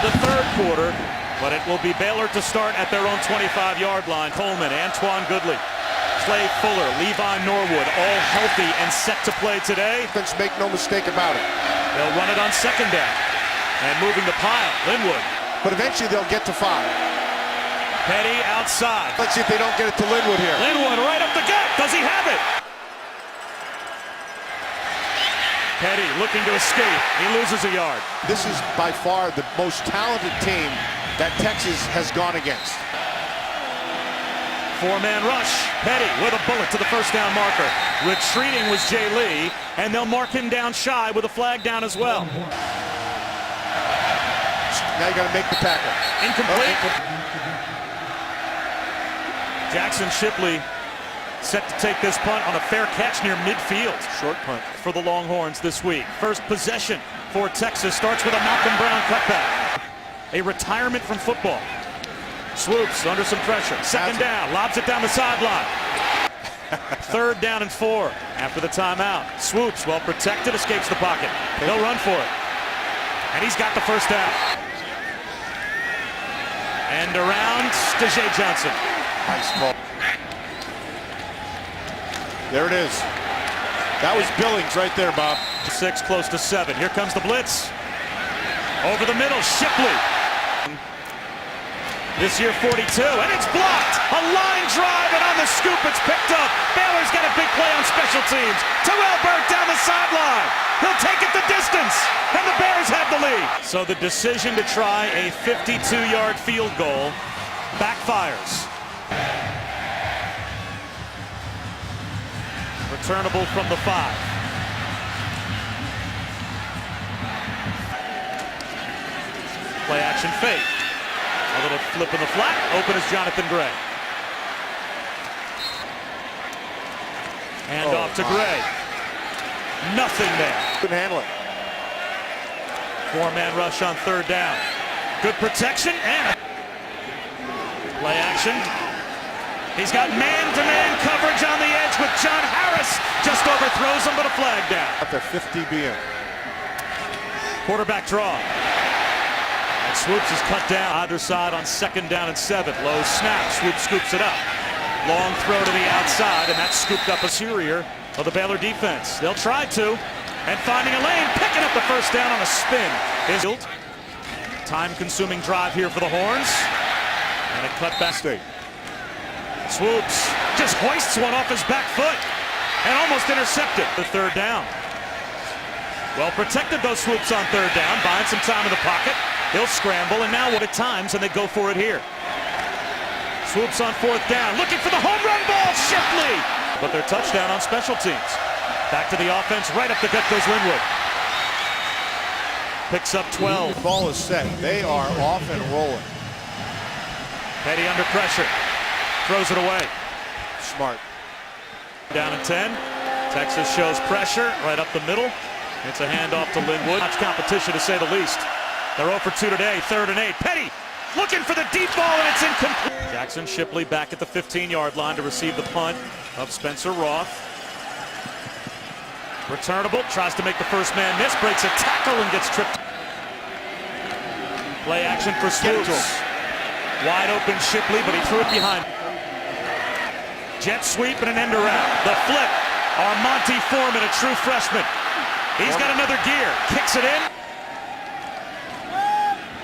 the third quarter, but it will be Baylor to start at their own 25-yard line. Coleman, Antoine Goodley, Clay Fuller, Levi Norwood, all healthy and set to play today. Make no mistake about it. They'll run it on second down. And moving the pile, Linwood. But eventually they'll get to 5. Petty outside. Let's see if they don't get it to Linwood here. Linwood right up the gut. Does he have it? Petty looking to escape. He loses a yard. This is by far the most talented team that Texas has gone against. 4-man rush. Petty with a bullet to the first down marker. Retreating was Jay Lee, and they'll mark him down shy with a flag down as well. Now you got to make the tackle. Incomplete. Jackson Shipley set to take this punt on a fair catch near midfield. Short punt for the Longhorns this week. First possession for Texas starts with a Malcolm Brown cutback. A retirement from football. Swoops under some pressure. Second down, lobs it down the sideline. Third down and 4 after the timeout. Swoops, well protected, escapes the pocket. They'll run for it. And he's got the first down. And around to Jay Johnson. Nice ball. There it is. That was Billings right there, Bob. 6, close to 7. Here comes the blitz. Over the middle, Shipley. This year 42, and it's blocked. A line drive, and on the scoop, it's picked up. Baylor's got a big play on special teams. Terrell Burt down the sideline. He'll take it the distance, and the Bears have the lead. So the decision to try a 52-yard field goal backfires. Returnable from the 5. Play action fake. A little flip in the flat. Open is Jonathan Gray. Hand off to Gray. Nothing there. Couldn't handle it. 4-man rush on third down. Good protection and play action. He's got man-to-man coverage on the edge with John Harris. Just overthrows him, but a flag down. At the 50 BM. Quarterback draw. And Swoops is cut down either side on second down and 7. Low snap. Swoops scoops it up. Long throw to the outside, and that's scooped up a superior of the Baylor defense. They'll try to. And finding a lane, picking up the first down on a spin. Is time-consuming drive here for the Horns. And a cutback. Swoops just hoists one off his back foot and almost intercepted the third down. Well protected those Swoops on third down, buying some time in the pocket. He'll scramble, and now what at times, and they go for it here. Swoops on fourth down, looking for the home run ball, Shipley! But their touchdown on special teams. Back to the offense, right up the gut goes Linwood. Picks up 12. The ball is set. They are off and rolling. Petty under pressure. Throws it away. Smart. Down at 10. Texas shows pressure right up the middle. It's a handoff to Linwood. Much competition to say the least. They're 0 for 2 today, 3rd and 8. Petty looking for the deep ball, and it's incomplete. Jackson Shipley back at the 15-yard line to receive the punt of Spencer Roth. Returnable, tries to make the first man miss, breaks a tackle and gets tripped. Play action for Swoops. Wide open Shipley, but he threw it behind. Jet sweep and an end around. The flip. Armonte Foreman, a true freshman. He's got another gear. Kicks it in.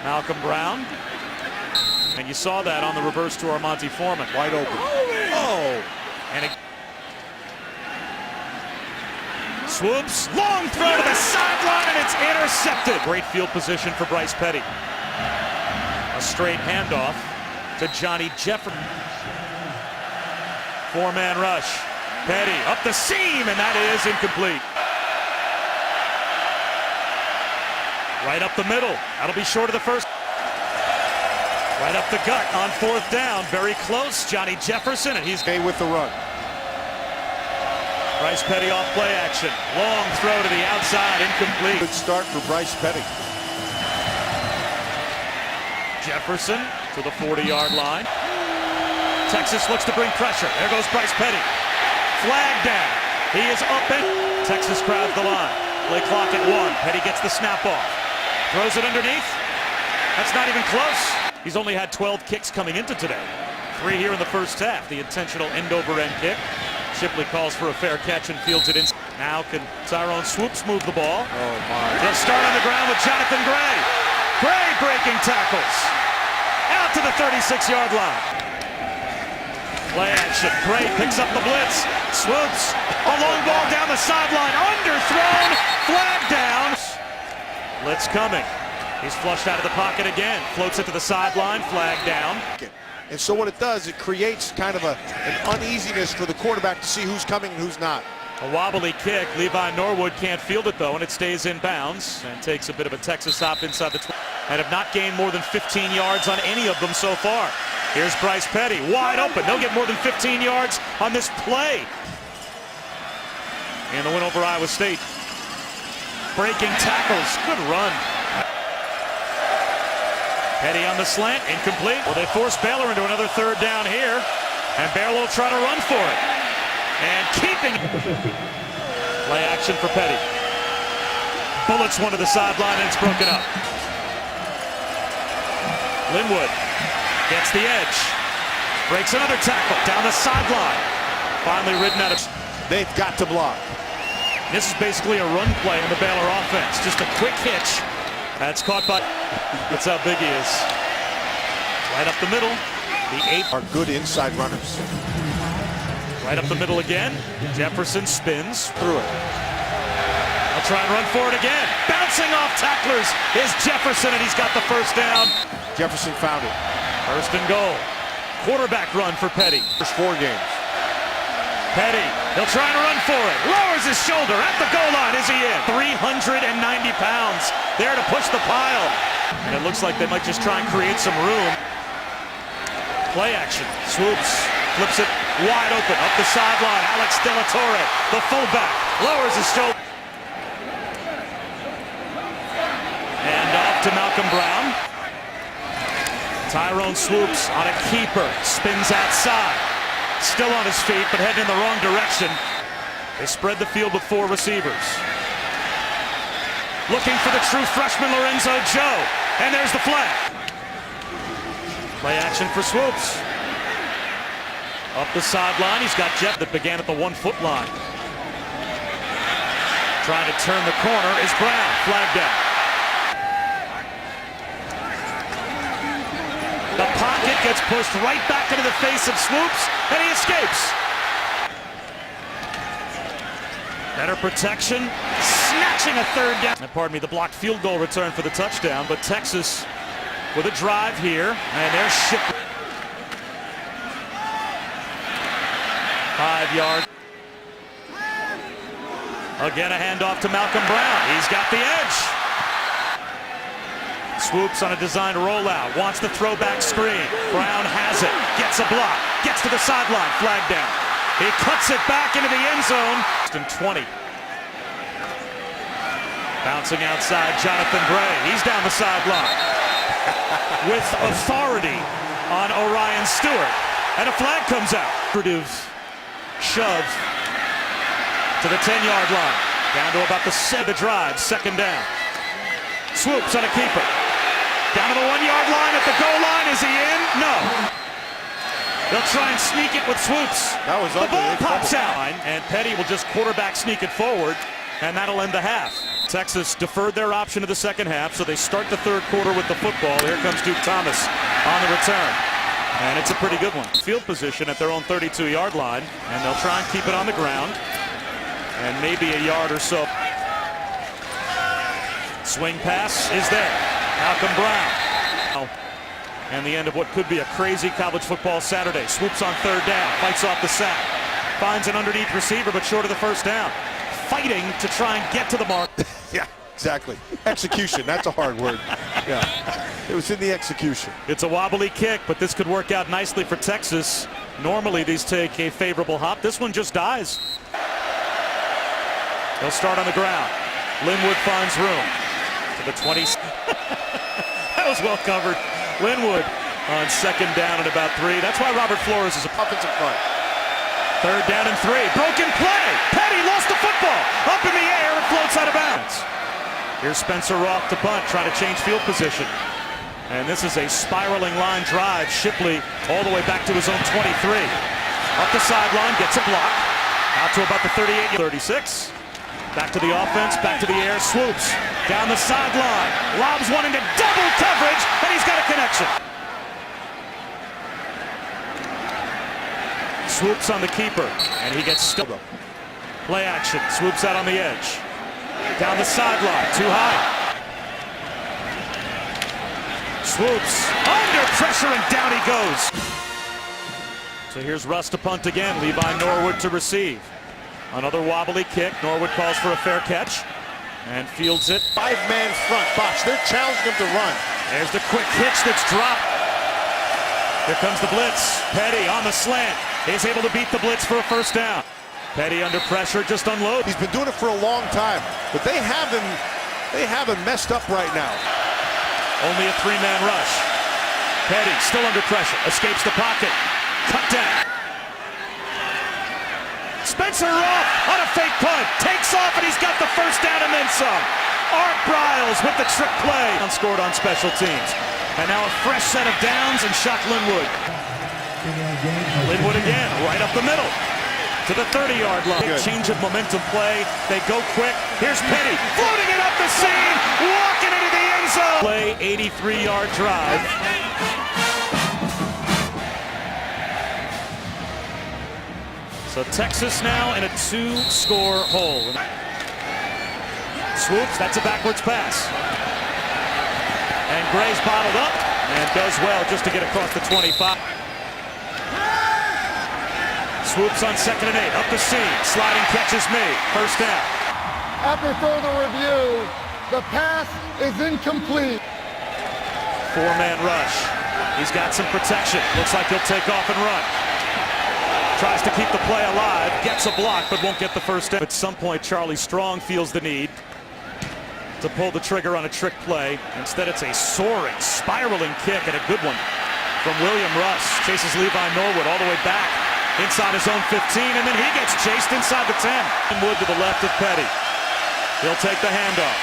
Malcolm Brown. And you saw that on the reverse to Armonte Foreman. Wide open. Oh! And it Swoops. Long throw to the sideline, and it's intercepted. Great field position for Bryce Petty. A straight handoff to Johnny Jefferson. 4-man rush. Petty up the seam, and that is incomplete. Right up the middle. That'll be short of the first. Right up the gut on fourth down. Very close. Johnny Jefferson, and he's okay with the run. Bryce Petty off play action. Long throw to the outside, incomplete. Good start for Bryce Petty. Jefferson to the 40-yard line. Texas looks to bring pressure. There goes Bryce Petty. Flag down. He is up and Texas crowds the line. Play clock at 1. Petty gets the snap off. Throws it underneath. That's not even close. He's only had 12 kicks coming into today. 3 here in the first half. The intentional end-over-end kick. Shipley calls for a fair catch and fields it in. Now can Tyrone Swoops move the ball? Oh my. He'll start on the ground with Jonathan Gray. Gray breaking tackles. Out to the 36-yard line. Play action. Gray picks up the blitz. Swoops. A long ball down the sideline. Underthrown. Flag down. Blitz coming. He's flushed out of the pocket again. Floats it to the sideline. Flag down. And so what it does, it creates kind of an uneasiness for the quarterback to see who's coming and who's not. A wobbly kick. Levi Norwood can't field it though, and it stays in bounds and takes a bit of a Texas hop inside the 20 and have not gained more than 15 yards on any of them so far. Here's Bryce Petty, wide open. They'll get more than 15 yards on this play. And the win over Iowa State. Breaking tackles. Good run. Petty on the slant, incomplete. Well, they force Baylor into another third down here, and Baylor will try to run for it. And keeping play action for Petty. Bullets one to the sideline, and it's broken up. Linwood gets the edge, breaks another tackle down the sideline. Finally ridden out of. They've got to block. This is basically a run play in the Baylor offense. Just a quick hitch. That's caught by. That's how big he is. Right up the middle. The 8 are good inside runners. Right up the middle again. Jefferson spins Through it. I'll try and run for it again. Bouncing off tacklers is Jefferson, and he's got the first down. Jefferson found it. First and goal. Quarterback run for Petty. First 4 games. Petty, he'll try and run for it. Lowers his shoulder at the goal line. Is he in? 390 pounds there to push the pile. And it looks like they might just try and create some room. Play action. Swoops. Flips it wide open. Up the sideline. Alex De La Torre, the fullback, lowers his shoulder. And off to Malcolm Brown. Tyrone Swoops on a keeper. Spins outside. Still on his feet, but heading in the wrong direction. They spread the field with 4 receivers. Looking for the true freshman Lorenzo Joe. And there's the flag. Play action for Swoops. Up the sideline, he's got Jeff that began at the 1-foot line. Trying to turn the corner is Brown. Flag down. The pocket gets pushed right back into the face of Swoops, and he escapes. Better protection, snatching a third down. Pardon me, the blocked field goal return for the touchdown, but Texas with a drive here, and they're shipped. 5 yards. Again, a handoff to Malcolm Brown. He's got the edge. Swoops on a designed rollout, wants the throwback screen. Brown has it, gets a block, gets to the sideline, flag down. He cuts it back into the end zone. 20. Bouncing outside, Jonathan Gray. He's down the sideline. With authority on Orion Stewart. And a flag comes out. Shove to the 10-yard line. Down to about the drive, second down. Swoops on a keeper. Down to the 1-yard line at the goal line. Is he in? No. They'll try and sneak it with Swoops. That was the ugly. ball pops out. And Petty will just quarterback sneak it forward, and that'll end the half. Texas deferred their option to the second half, so they start the third quarter with the football. Here comes Duke Thomas on the return. And it's a pretty good one. Field position at their own 32-yard line, and they'll try and keep it on the ground. And maybe a yard or so. Swing pass is there. Malcolm Brown. And the end of what could be a crazy college football Saturday. Swoops on third down, fights off the sack. Finds an underneath receiver, but short of the first down. Fighting to try and get to the mark. Yeah, exactly. Execution, that's a hard word. Yeah, it was in the execution. It's a wobbly kick, but this could work out nicely for Texas. Normally these take a favorable hop. This one just dies. They'll start on the ground. Linwood finds room to the 20. That was well covered. Linwood on second down and about 3. That's why Robert Flores is a Offensive front. third down and 3. Broken play. Petty lost the football. Up in the air, it floats out of bounds. Here's Spencer Roth to punt, trying to change field position. And this is a spiraling line drive. Shipley all the way back to his own 23. Up the sideline, gets a block. Out to about the 38, 36. Back to the offense, back to the air, swoops. Down the sideline, lobs one into double coverage, and he's got a connection. Swoops on the keeper, and he gets still. Play action, swoops out on the edge. Down the sideline, too high. Swoops, under pressure, and down he goes. So here's Russ to punt again, Levi Norwood to receive. Another wobbly kick, Norwood calls for a fair catch, and fields it. Five-man front box, they're challenging him to run. There's the quick hitch that's dropped. Here comes the blitz. Petty on the slant. He's able to beat the blitz for a first down. Petty under pressure, just unload. He's been doing it for a long time, but they have him messed up right now. Only a three-man rush. Petty still under pressure, escapes the pocket. Cut down. Spencer off on a fake punt. Takes off and he's got the first down and then some. Art Briles with the trick play. Unscored on special teams. And now a fresh set of downs and Shock Linwood. Linwood again, right up the middle. To the 30-yard line. Good. Change of momentum play. They go quick. Here's Petty floating it up the seam. Walking into the end zone. Play 83-yard drive. So Texas now in a 2-score hole. Swoops, that's a backwards pass. And Gray's bottled up and does well just to get across the 25. Swoops on 2nd and 8, up the seam, sliding catches made, first down. After further review, the pass is incomplete. 4-man rush. He's got some protection. Looks like he'll take off and run. Tries to keep the play alive, gets a block, but won't get the first down. At some point, Charlie Strong feels the need to pull the trigger on a trick play. Instead, it's a soaring, spiraling kick, and a good one from William Russ. Chases Levi Norwood all the way back inside his own 15, and then he gets chased inside the 10. Wood to the left of Petty. He'll take the handoff.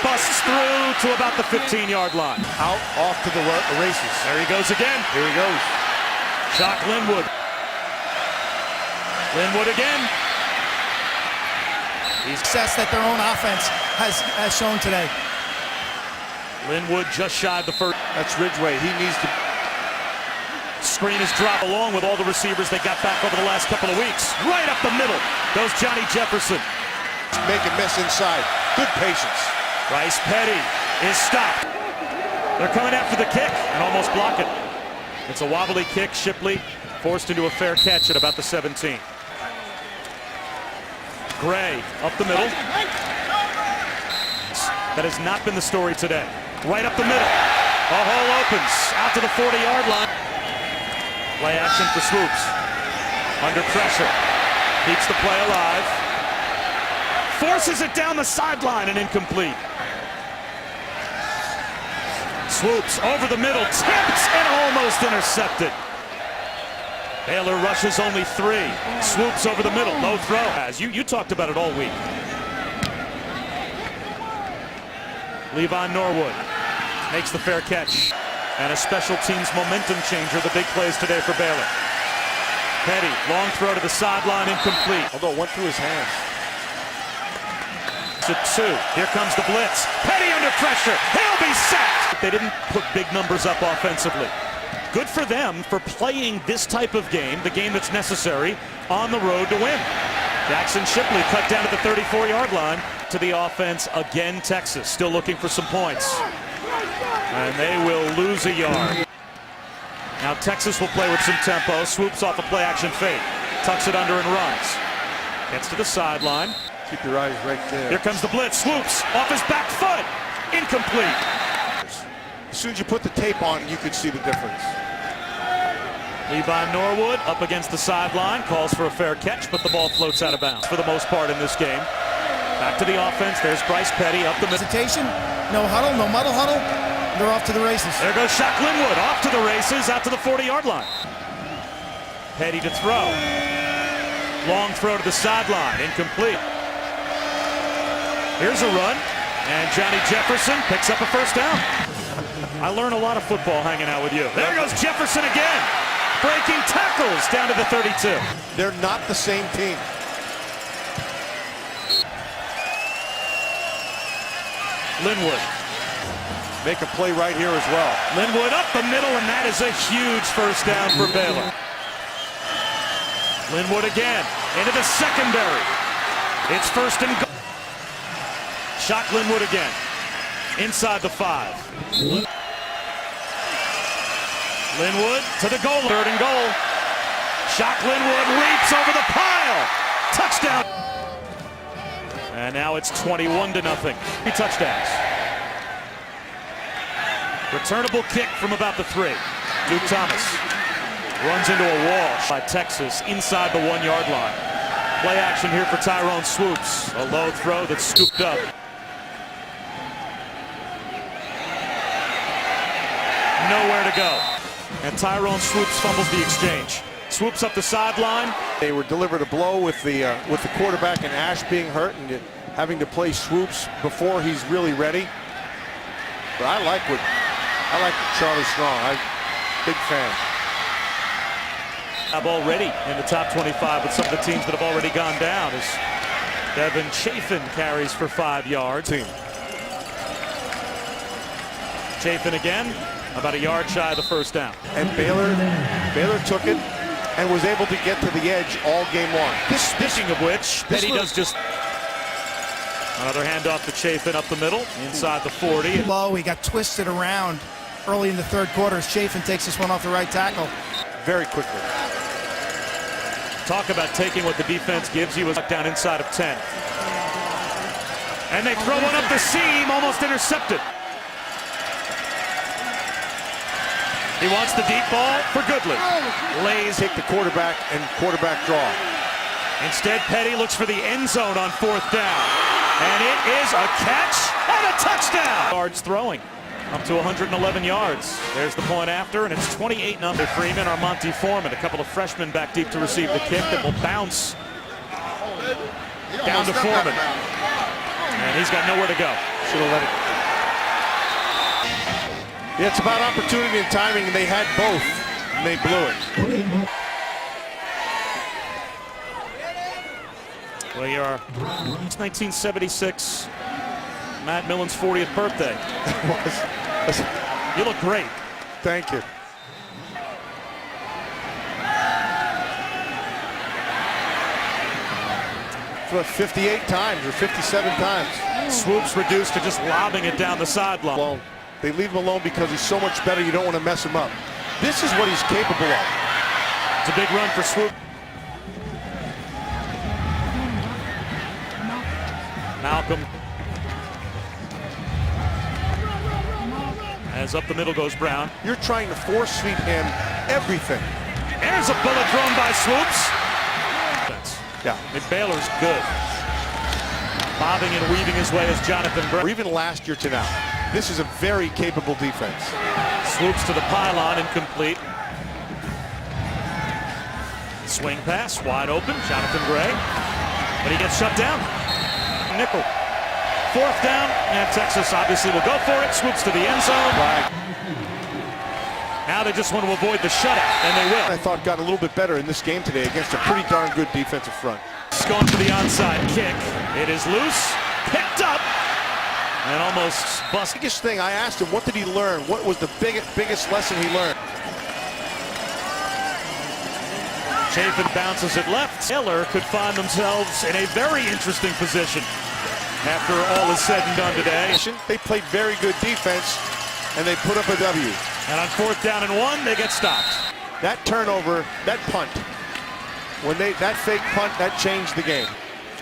Busts through to about the 15-yard line. Out, off to the races. There he goes again. Here he goes. Shock Linwood. Linwood again. Success that their own offense has shown today. Linwood just shy of the first. That's Ridgeway. He needs to. Screen is dropped along with all the receivers they got back over the last couple of weeks. Right up the middle goes Johnny Jefferson. Make a miss inside. Good patience. Bryce Petty is stopped. They're coming after the kick and almost block it. It's a wobbly kick. Shipley forced into a fair catch at about the 17. Gray up the middle. That has not been the story today. Right up the middle. A hole opens out to the 40-yard line. Play action for Swoops. Under pressure. Keeps the play alive. Forces it down the sideline and incomplete. Swoops over the middle. Tipped and almost intercepted. Baylor rushes only 3. Swoops over the middle. No throw. As you talked about it all week. Levi Norwood makes the fair catch. And a special teams momentum changer. The big plays today for Baylor. Petty, long throw to the sideline, incomplete. Although it went through his hands. To 2. Here comes the blitz. Petty under pressure. He'll be sacked. They didn't put big numbers up offensively. Good for them for playing this type of game, the game that's necessary, on the road to win. Jackson Shipley cut down to the 34-yard line. To the offense again, Texas still looking for some points. And they will lose a yard. Now Texas will play with some tempo. Swoops off a play-action fake. Tucks it under and runs. Gets to the sideline. Keep your eyes right there. Here comes the blitz. Swoops off his back foot. Incomplete. As soon as you put the tape on, you could see the difference. Levi Norwood up against the sideline. Calls for a fair catch, but the ball floats out of bounds for the most part in this game. Back to the offense. There's Bryce Petty up the middle. Hesitation, no huddle, no muddle huddle. They're off to the races. There goes Shock Linwood off to the races, out to the 40-yard line. Petty to throw. Long throw to the sideline, incomplete. Here's a run, and Johnny Jefferson picks up a first down. I learn a lot of football hanging out with you. There goes Jefferson again. Breaking tackles down to the 32. They're not the same team. Linwood. Make a play right here as well. Linwood up the middle, and that is a huge first down for Baylor. Linwood again into the secondary. It's first and goal. Shot Linwood again. Inside the 5. Linwood to the goal. Third and goal. Shot Linwood leaps over the pile. Touchdown. And now it's 21-0. 3 touchdowns. Returnable kick from about the 3. Duke Thomas runs into a wall by Texas inside the 1-yard line. Play action here for Tyrone Swoops. A low throw that's scooped up. Nowhere to go. And Tyrone Swoops fumbles the exchange. Swoops up the sideline. They were delivered a blow with the quarterback and Ash being hurt and having to play Swoops before he's really ready. But I like Charlie Strong. Big fan. Already in the top 25 with some of the teams that have already gone down as Devin Chafin carries for 5 yards. Chafin again, about a yard shy of the first down. And Baylor took it and was able to get to the edge all game long. Speaking of which, Petty does just another handoff to Chafin up the middle, inside the 40. Low, he got twisted around early in the third quarter as Chafin takes this one off the right tackle. Very quickly. Talk about taking what the defense gives you. Was down inside of 10. And they throw one up the seam, almost intercepted. He wants the deep ball for Goodley. Lays. Take the quarterback and quarterback draw. Instead, Petty looks for the end zone on 4th down. And it is a catch and a touchdown. Yards throwing. Up to 111 yards. There's the point after, and it's 28-0. Freeman, Armonte Foreman, a couple of freshmen back deep to receive the kick that will bounce down to Foreman. And he's got nowhere to go. Should have let it. Yeah, it's about opportunity and timing, and they had both, and they blew it. Well, it's 1976. Matt Millen's 40th birthday. You look great. Thank you. For 58 times or 57 times. Swoops reduced to just lobbing it down the sideline. Well, they leave him alone because he's so much better you don't want to mess him up. This is what he's capable of. It's a big run for Swoop. Malcolm. As up the middle goes Brown. You're trying to force feed him everything. There's a bullet thrown by Swoops. Yeah. And Baylor's good. Bobbing and weaving his way as Jonathan Brown. Or even last year to now. This is a very capable defense. Swoops to the pylon, incomplete. Swing pass, wide open, Jonathan Gray. But he gets shut down. Nickel. 4th down, and Texas obviously will go for it. Swoops to the end zone. Right. Now they just want to avoid the shutout, and they will. I thought got a little bit better in this game today against a pretty darn good defensive front. It's going for the onside kick. It is loose, picked up, and almost busted. Biggest thing I asked him, what did he learn? What was the biggest lesson he learned? Chafin bounces it left. Baylor could find themselves in a very interesting position after all is said and done today. They played very good defense, and they put up a W. And on 4th down and 1, they get stopped. That turnover, that punt, that fake punt, that changed the game.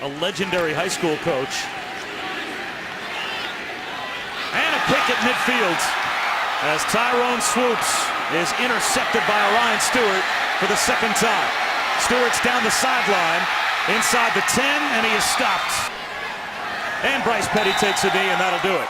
A legendary high school coach. And a pick at midfield as Tyrone Swoops is intercepted by Orion Stewart for the 2nd time. Stewart's down the sideline, inside the 10, and he is stopped. And Bryce Petty takes a knee, and that'll do it.